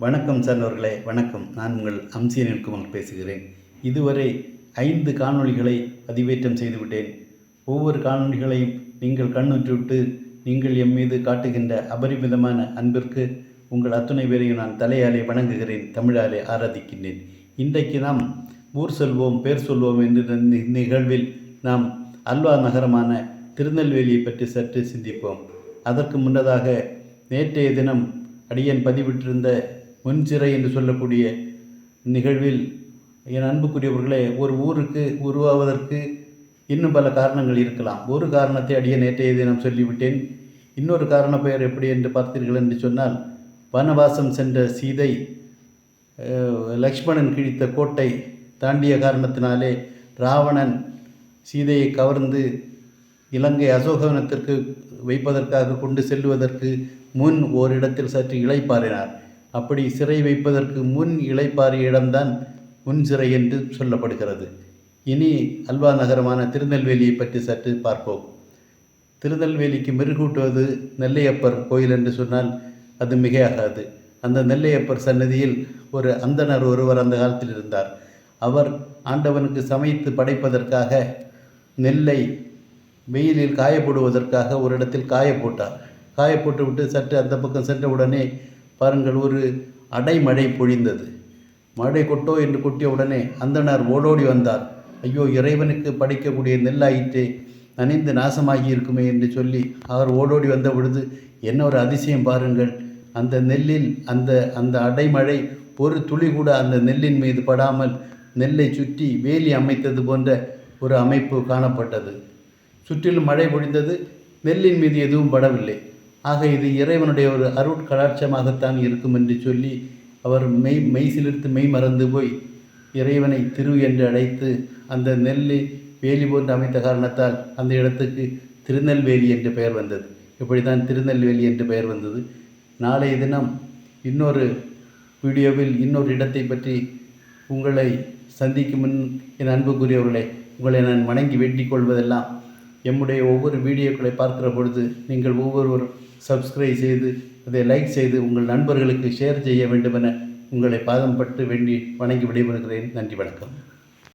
வணக்கம் சார்ந்தவர்களே, வணக்கம். நான் உங்கள் அம்சி அனில்குமார் பேசுகிறேன். இதுவரை 5 காணொளிகளை பதிவேற்றம் செய்துவிட்டேன். ஒவ்வொரு காணொளிகளையும் நீங்கள் கண்ணுற்றுவிட்டு நீங்கள் எம் மீது காட்டுகின்ற அபரிமிதமான அன்பிற்கு உங்கள் அத்துணை பேரையும் நான் தலையாலே வணங்குகிறேன், தமிழாலே ஆராதிக்கின்றேன். இன்றைக்கு நாம் ஊர் சொல்வோம் பேர் சொல்வோம் என்ற நிகழ்வில் நாம் அல்வா நகரமான திருநெல்வேலியை பற்றி சற்று சிந்திப்போம். அதற்கு முன்னதாக நேற்றைய தினம் அடியன் பதிவிட்டிருந்த முன்சிறை என்று சொல்லக்கூடிய நிகழ்வில் என் அன்புக்குரியவர்களே, ஒரு ஊருக்கு உருவாவதற்கு இன்னும் பல காரணங்கள் இருக்கலாம். ஒரு காரணத்தை அடியன் நேற்றைய தினம் சொல்லிவிட்டேன். இன்னொரு காரண பெயர் எப்படி என்று பார்த்தீர்கள் என்று சொன்னால், வனவாசம் சென்ற சீதை லக்ஷ்மணன் கிழித்த கோட்டை தாண்டிய காரணத்தினாலே ராவணன் சீதையை கவர்ந்து இலங்கை அசோகவனத்திற்கு வைப்பதற்காக கொண்டு செல்வதற்கு முன் ஓரிடத்தில் சற்று இளைப்பாறினார். அப்படி சிறை வைப்பதற்கு முன் இளைப்பாறிய இடம்தான் முன் சிறை என்று சொல்லப்படுகிறது. இனி அல்வா நகரமான திருநெல்வேலியை பற்றி சற்று பார்ப்போம். திருநெல்வேலிக்கு மெருகூட்டுவது நெல்லையப்பர் கோயில் என்று சொன்னால் அது மிகையாகாது. அந்த நெல்லையப்பர் சன்னதியில் ஒரு அந்தணர் ஒருவர் அந்த காலத்தில் இருந்தார். அவர் ஆண்டவனுக்கு சமைத்து படைப்பதற்காக நெல்லை வெயிலில் காயப்போடுவதற்காக ஒரு இடத்தில் காயப்போட்டார். காயப்போட்டு விட்டு சற்று அந்த பக்கம் சென்றவுடனே பாருங்கள், ஒரு அடைமழை பொழிந்தது. மழை கொட்டோ என்று கொட்டிய உடனே அந்தணர் ஓடோடி வந்தார். ஐயோ, இறைவனுக்கு படைக்கக்கூடிய நெல்லாயிற்றே, நனைந்து நாசமாகி இருக்குமே என்று சொல்லி அவர் ஓடோடி வந்த பொழுது என்ன ஒரு அதிசயம் பாருங்கள், அந்த நெல்லில் அந்த அந்த அடைமழை ஒரு துளி கூட அந்த நெல்லின் மீது படாமல் நெல்லை சுற்றி வேலி அமைத்தது போன்ற ஒரு அமைப்பு காணப்பட்டது. சுற்றிலும் மழை பொழிந்தது, நெல்லின் மீது எதுவும் படவில்லை. ஆக இது இறைவனுடைய ஒரு அருட்கடாட்சமாகத்தான் இருக்கும் என்று சொல்லி அவர் மெய்சிலிர்த்து மெய் மறந்து போய் இறைவனை திரு என்று அழைத்து அந்த நெல்லை வேலி போன்று அமைத்த காரணத்தால் அந்த இடத்துக்கு திருநெல்வேலி என்று பெயர் வந்தது. இப்படி தான் திருநெல்வேலி என்று பெயர் வந்தது. நாளைய தினம் இன்னொரு வீடியோவில் இன்னொரு இடத்தை பற்றி உங்களை சந்திக்கும் முன் என் அன்புக்குரியவர்களே, உங்களை நான் வணங்கி வேண்டிக் கொள்வதெல்லாம், எம்முடைய ஒவ்வொரு வீடியோக்களை பார்க்கிற பொழுது நீங்கள் ஒவ்வொருவரும் சப்ஸ்கிரைப் செய்து அதை லைக் செய்து உங்கள் நண்பர்களுக்கு ஷேர் செய்ய வேண்டுமென உங்களை பாதம் பட்டு வேண்டி வணங்கி விடைபெறுகிறேன். நன்றி, வணக்கம்.